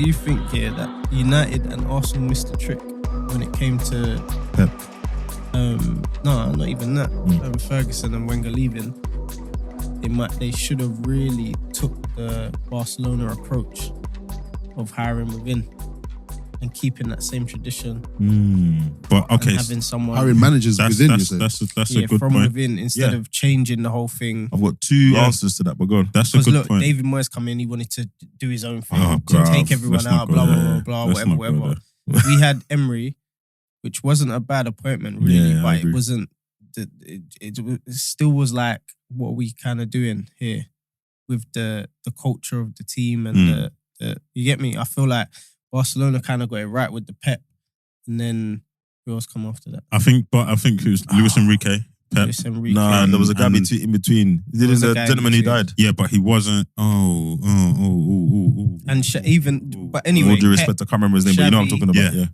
you think here that United and Arsenal missed the trick when it came to Pep? No, not even that. Ferguson and Wenger leaving. They should have really took the Barcelona approach of hiring within and keeping that same tradition. But okay, having someone hiring managers within. That's a good from point. within instead of changing the whole thing. I've got two answers to that, but go on. That's a good look, point. David Moyes come in, he wanted to do his own thing, Oh, to bruv, take everyone let's not out, go blah, there. blah, blah, Let's not go whatever. there. We had Emery, which wasn't a bad appointment, really, Yeah, I but agree. it wasn't. It still was like, what are we kind of doing here with the culture of the team and the you get me? I feel like Barcelona kind of got it right with the Pep, and then who else come after that? I think who's Luis Enrique? Pep. Luis Enrique. Nah, there was a guy in between. He did the gentleman who died. Yeah, but he wasn't. Oh. And but anyway, With all due respect, I can't remember his name, but you know what I'm talking about. Yeah.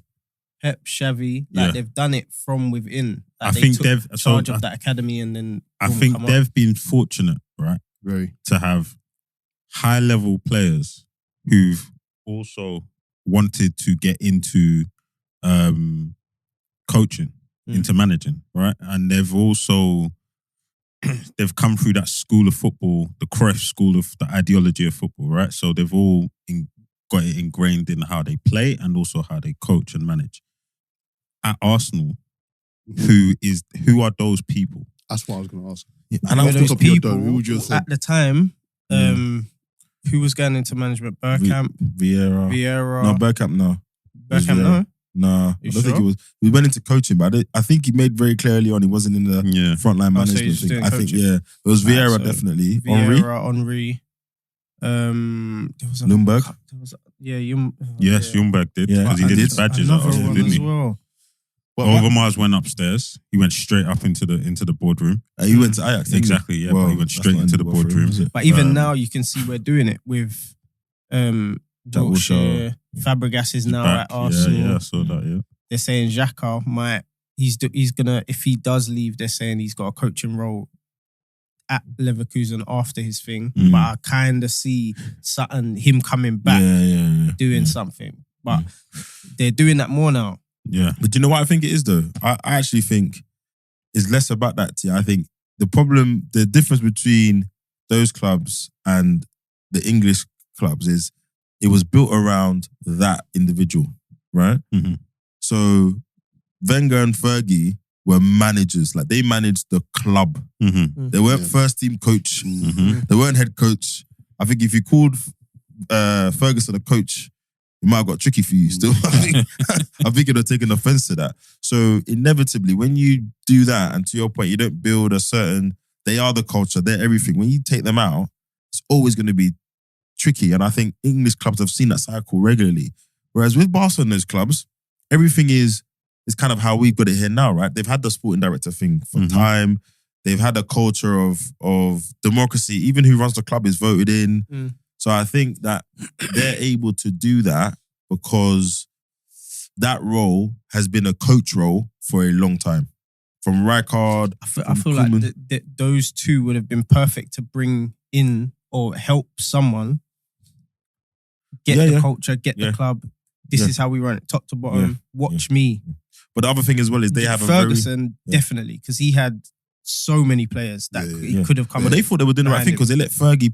Pep, Xavi, Yeah. they've done it from within. I think took they've charge of that academy, and then I boom, think come up. they've been fortunate, right, Very. to have high level players who've also wanted to get into coaching, into managing, right? And they've also they've come through that school of football, the Cruyff school of the ideology of football, right? So they've all got it ingrained in how they play and also how they coach and manage. At Arsenal, who are those people? That's what I was going to ask. And off the top of your dome, who would you have said? At the time, who was going into management? Bergkamp, Vieira. No, Bergkamp, no. Bergkamp, no. Nah, I don't think it was. We went into coaching, but I think he made very clear early on he wasn't in the frontline Oh, so management he's just thing. doing I think, coaching. it was Vieira, so definitely. Vieira, Henry. There was Ljungberg? Yes, Ljungberg did, Yeah, because he and did did his badges Another out, one didn't as he? well. Overmars went upstairs. He went straight up into the boardroom. He went to Ajax. didn't he? Exactly, yeah. Well, but he went that's straight not into the ended well for him, boardroom. is it? But even now, you can see we're doing it with Wilshere. Wilshere. Fabregas is now Back. at Arsenal. Yeah, I saw that, yeah. They're saying Xhaka might, he's gonna, if he does leave, they're saying he's got a coaching role at Leverkusen after his thing. But I kind of see him coming back, doing something. But they're doing that more now. Yeah. But do you know what I think it is though? I actually think it's less about that. I think the difference between those clubs and the English clubs is it was built around that individual, right? Mm-hmm. So Wenger and Fergie were managers. Like they managed the club. Mm-hmm. They weren't first team coach. Mm-hmm. They weren't head coach. I think if you called Ferguson a coach, it might have got tricky for you still. I think you'd have taken offense to that. So inevitably, when you do that, and to your point, you don't build they are the culture, they're everything. When you take them out, it's always going to be tricky. And I think English clubs have seen that cycle regularly. Whereas with Barcelona and those clubs, everything is kind of how we've got it here now, right? They've had the sporting director thing for time. They've had a culture of democracy. Even who runs the club is voted in. So I think that they're able to do that because that role has been a coach role for a long time. From Rijkaard, I feel like those two would have been perfect to bring in or help someone get the culture, get the club. This is how we run it, top to bottom. Watch me. But the other thing as well is they have Ferguson, definitely, because he had so many players that he could have come. But they thought they were doing the right thing because they let Fergie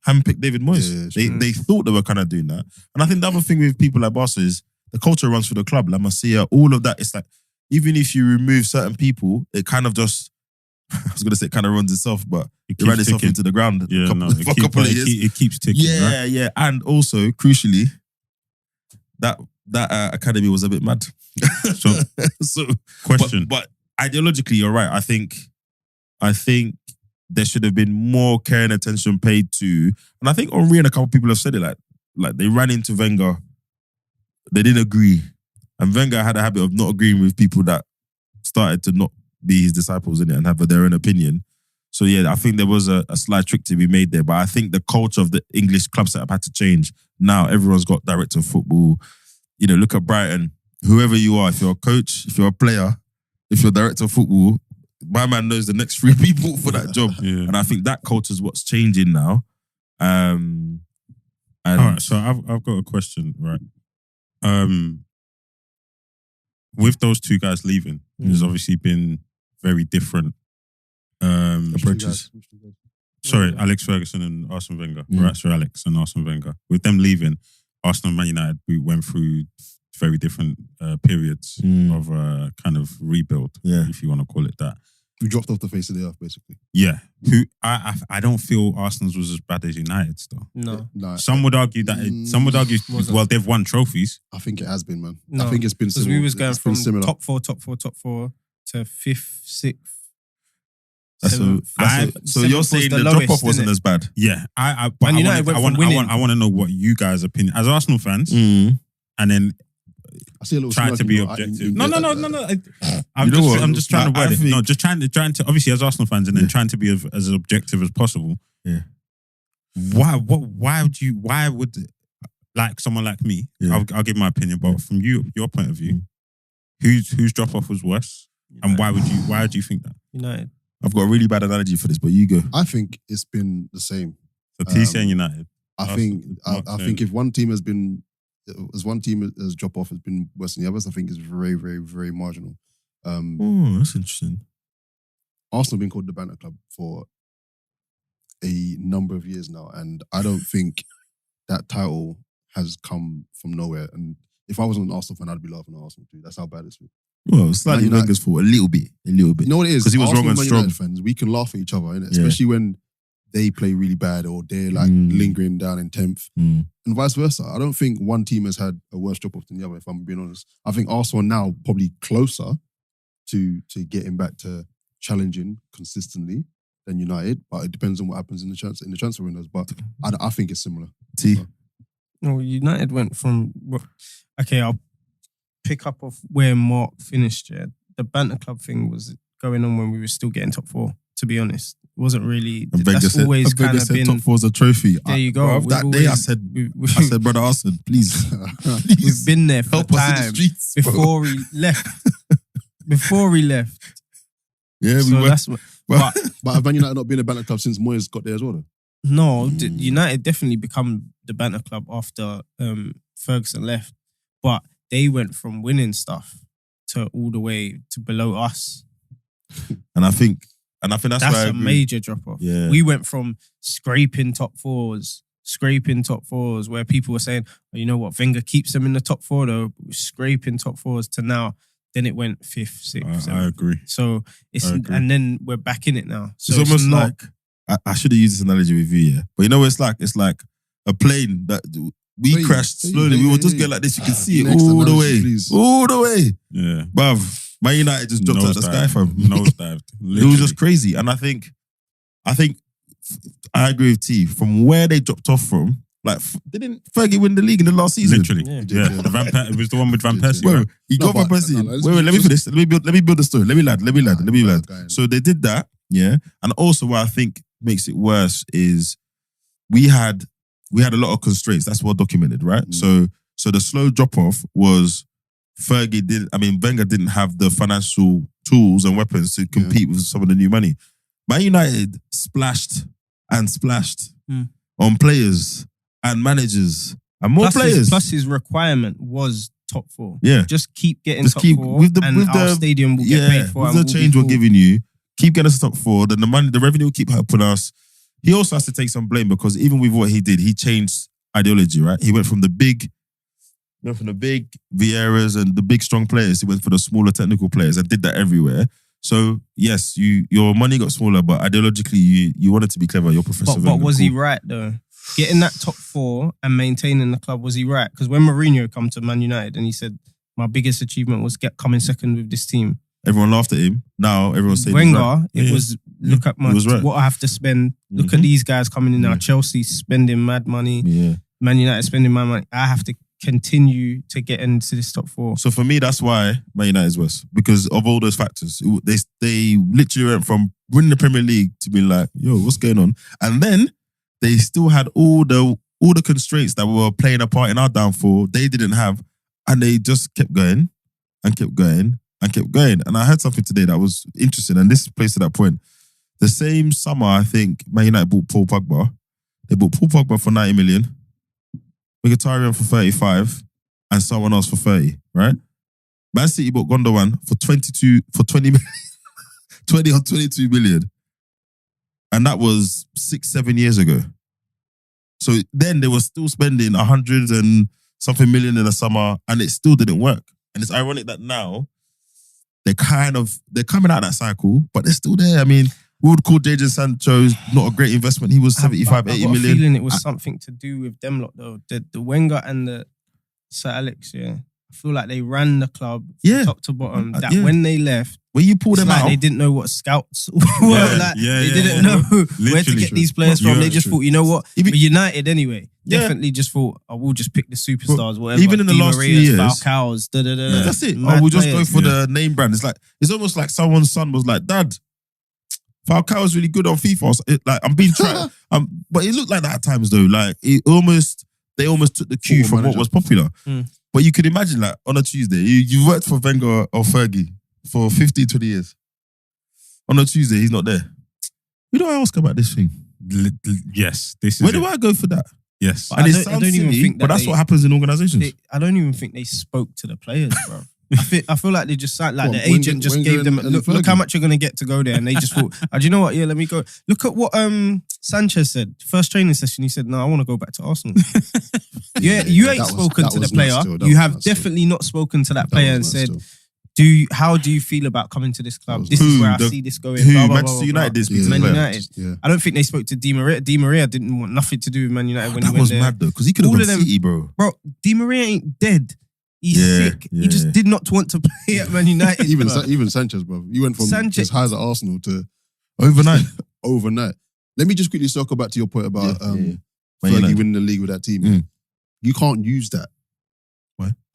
handpick David Moyes. They thought they were kind of doing that. And I think the other thing with people like Barca is the culture runs through the club. La Masia, all of that. It's like, even if you remove certain people, it kind of just, I was going to say it kind of runs itself, but it ran itself into the ground for a couple of years. It keeps ticking, right? Yeah. And also, crucially, that academy was a bit mad. So question. But ideologically, you're right. I think there should have been more care and attention paid to, and I think Henri and a couple of people have said it, like they ran into Wenger, they didn't agree, and Wenger had a habit of not agreeing with people that started to not be his disciples in it and have their own opinion. So yeah, I think there was a slight trick to be made there, but I think the culture of the English club setup had to change. Now everyone's got director of football. You know, look at Brighton. Whoever you are, if you're a coach, if you're a player, if you're a director of football, my man knows the next 3 people for that job. And I think that culture is what's changing now. And And All right, so I've got a question, right? With those two guys leaving, there's obviously been very different approaches. Sorry, Alex Ferguson and Arsene Wenger. Mm. Right, Sir Alex and Arsene Wenger. With them leaving, Arsenal and Man United, we went through very different periods of kind of rebuild, if you want to call it that. We dropped off the face of the earth, basically. Yeah. I don't feel Arsenal's was as bad as United's, though. No. Some would argue that well, they've won trophies. I think it has been, man. No. I think it's been Because similar. we was going from similar. top four to fifth, sixth. so you're saying the drop off wasn't as bad? Yeah. Man United went from winning. I want to know what you guys' opinion as Arsenal fans, and then I see a little trying to be objective. No. I'm just trying to word it. No, just trying to obviously as Arsenal fans, and then trying to be as objective as possible. Yeah. Why would like someone like me? Yeah. I'll give my opinion, but from your point of view, whose drop off was worse, and why would you think that? United. I've got a really bad analogy for this, but you go. I think it's been the same. So T's saying United. I think if one team has drop off has been worse than the others, I think it's very, very, very marginal. That's interesting. Arsenal have been called the Banter Club for a number of years now, and I don't think that title has come from nowhere. And if I was an Arsenal fan, I'd be laughing at Arsenal too. That's how bad it's been. Well, slightly Wenger's fault, a little bit. You know what it is? Because he was Arsenal wrong and Man strong. United fans, we can laugh at each other, innit? Especially when they play really bad or they're like lingering down in 10th and vice versa. I don't think one team has had a worse drop off than the other, if I'm being honest. I think Arsenal are now probably closer to getting back to challenging consistently than United, but it depends on what happens in the transfer windows. But I think it's similar. No, United went from... Okay, I'll pick up off where Mark finished. Yeah, the Banter Club thing was going on when we were still getting top four, to be honest. It wasn't really... And Wenger that's said, always kind of been... top four's a trophy. There you go. Bro, that day I said, brother Arsene, please. We've been there for help us in the time streets, bro. before he left. Before he left. Yeah, we So were. that's what... But have Man United not been a Banter Club since Moyes got there as well, though? No, United definitely become the Banter Club after Ferguson left. But they went from winning stuff to all the way to below us. And I think that's why I a agree. major drop off. Yeah. We went from scraping top fours where people were saying, oh, you know what, Wenger keeps them in the top four though, scraping top fours to now. Then it went fifth, sixth, seventh. I agree. So and then we're back in it now. So it's almost not, like I should have used this analogy with you, yeah. But you know what it's like? It's like a plane that we crashed slowly. We would just get like this. You can see it all the way. Please. All the way. Yeah. Bruv, Man United just dropped out the sky, fam. Nosedived. It was just crazy. And I think I agree with T. From where they dropped off from, like, didn't Fergie win the league in the last season? Literally. Yeah. It was the one with Van Persie. Bro, Right? he got Van Persie. Wait, let me finish. Let me build the story. Let me land. So they did that, yeah. And also what I think makes it worse is we had a lot of constraints. That's well documented, right? So the slow drop off was Wenger didn't have the financial tools and weapons to compete with some of the new money. Man United splashed on players and managers and more players. Plus his requirement was top four. Yeah. Just keep getting Just top keep four with our stadium will get paid for. With the change we're giving you, keep getting us to top four, then the revenue will keep helping us. He also has to take some blame because even with what he did, he changed ideology, right? He went from the big Vieiras and the big strong players, he went for the smaller technical players and did that everywhere. So yes, your money got smaller, but ideologically you wanted to be clever. You're Professor Wenger. But was he right though? Getting that top four and maintaining the club, was he right? Because when Mourinho come to Man United and he said, my biggest achievement was coming second with this team. Everyone laughed at him. Now everyone's saying Wenger, right. it was look at what I have to spend. Look at these guys coming in now. Chelsea spending mad money. Yeah. Man United spending mad money. I have to continue to get into this top four. So for me, that's why Man United is worse because of all those factors. They literally went from winning the Premier League to being like, yo, what's going on? And then they still had all the constraints that were playing a part in our downfall. They didn't have, and they just kept going and kept going and kept going. And I heard something today that was interesting, and this plays to that point. The same summer, I think Man United bought Paul Pogba. They bought Paul Pogba for 90 million. Mkhitaryan for 35, and someone else for 30, right? Man City bought Gundogan for 20 or 22 million. And that was 6-7 years ago. So then they were still spending 100 and something million in the summer, and it still didn't work. And it's ironic that now they're coming out of that cycle, but they're still there. I mean, we would call Jadon Sancho not a great investment. He was 75, 80 million. I got a feeling it was something to do with them lot though. The Wenger and the Sir Alex, yeah. I feel like they ran the club from top to bottom. That when they left, when you pull them out, they didn't know what scouts were. They didn't know where to get these players from. They just thought, you know what? We're United anyway. Definitely just thought, we'll just pick the superstars, whatever. Even in the last 2 years, Falcao's, that's it. We'll just go for the name brand. It's almost like someone's son was like, Dad, Falcao is really good on FIFA. I'm being tried. But it looked like that at times though. Like they almost took the cue from what was popular. But you could imagine, like, on a Tuesday, you worked for Wenger or Fergie for 15, 20 years. On a Tuesday, he's not there. Who do I ask about this thing? Yes, this is. Where do I go for that? Yes, and it sounds silly, but that's what happens in organizations. I don't even think they spoke to the players, bro. I feel like they just like the agent just gave them look how much you're gonna get to go there, and they just thought, do you know what? Yeah, let me go. Look at what Sanchez said. First training session, he said, "No, I want to go back to Arsenal." You ain't spoken to the player. You have definitely not spoken to that player and said, how do you feel about coming to this club? This is where I see this going. Manchester United. Man United. I don't think they spoke to Di Maria. Di Maria didn't want nothing to do with Man United when he went there. That was mad though, because he could have gone City, bro. Bro, Di Maria ain't dead. He's sick. He just did not want to play at Man United. even Sanchez, bro. You went from as high as at Arsenal to overnight. Let me just quickly circle back to your point about Fergie winning the league with that team. You can't use that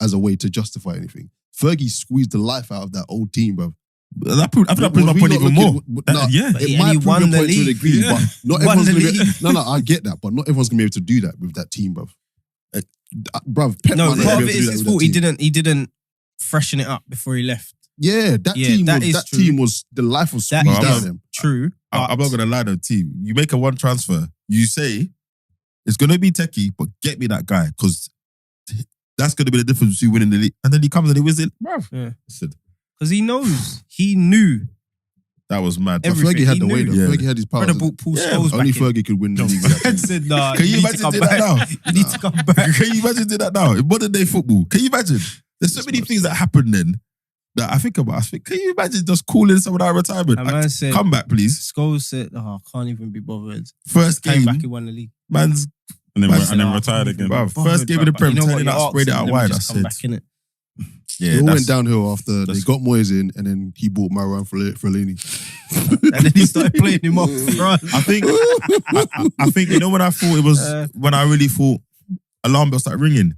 as a way to justify anything. Fergie squeezed the life out of that old team, bro. I feel that proves my point even more. It might prove your point to a degree, but not everyone's going to be... No, I get that, but not everyone's going to be able to do that with that team, bro. Bruv, Pep part of it is his fault. He didn't freshen it up before he left. Yeah, that team was the life was squeezed out of them. True. I'm not gonna lie though, team. You make a one transfer, you say it's gonna be techie, but get me that guy because that's gonna be the difference between winning the league. And then he comes and he wins it, bruv. Because he knew. That was mad. Fergie had the way though. Fergie had his power. Only Fergie could win the league. Said, nah, can you imagine doing that now? You need to come back. Can you imagine doing that now? In modern day football, can you imagine? There's so many things that happen then that I think about. Can you imagine just calling someone out of retirement? Man said, come back, please. Scholes said, I can't even be bothered. First game. Came back, he won the league. And then retired again. First game of the Prem, turning out, sprayed it out wide. I said. Yeah, it all went downhill after they got Moyes in, and then he bought Marouane Fellaini. And then he started playing him off front. I think when I thought it was when I really thought alarm bells started ringing.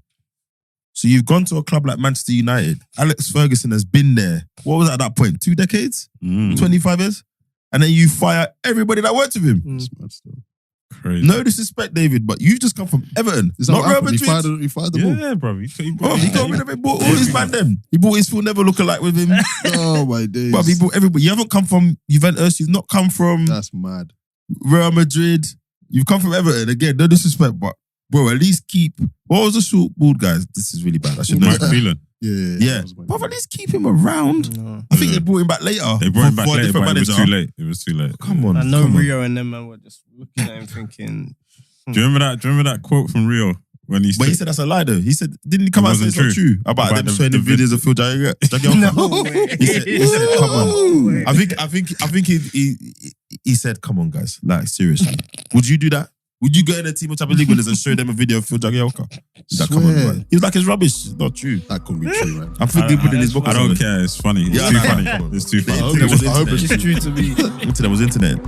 So you've gone to a club like Manchester United. Alex Ferguson has been there. What was that at that point? 2 decades? 25 years? And then you fire everybody that worked with him. Crazy. No disrespect, David, but you just come from Everton. Not Real Madrid. He fired the ball. Yeah, bro. He got rid of it. Bought all his man them. He bought his Phil Never lookalike with him. Oh my days. But he bought everybody. You haven't come from Juventus. You've not come from That's mad. Real Madrid. You've come from Everton. Again, no disrespect, but bro, at least keep. What was the short bald guys? This is really bad. I should know. Mike Phelan. Yeah. But at least keep him around. No. I think they brought him back later. They brought him back later, but it was too late. Come on. I know Rio and them man were just looking at him thinking. Do you remember that quote from Rio when he said? But he said that's a lie though. He said, didn't he come out and say it's not true about them showing the videos of Phil Jagielka? No way. He said, come on. I think he said, come on guys, like seriously, would you do that? Would you go in a team of Champions League winners and show them a video of Phil Jagielka? Come on, man. He was like, it's rubbish. It's not true. That couldn't be true, man. I'm thinking putting his book. I don't care. It's funny. It's too funny. It's too funny. It's too funny. It's true to me. Internet was internet.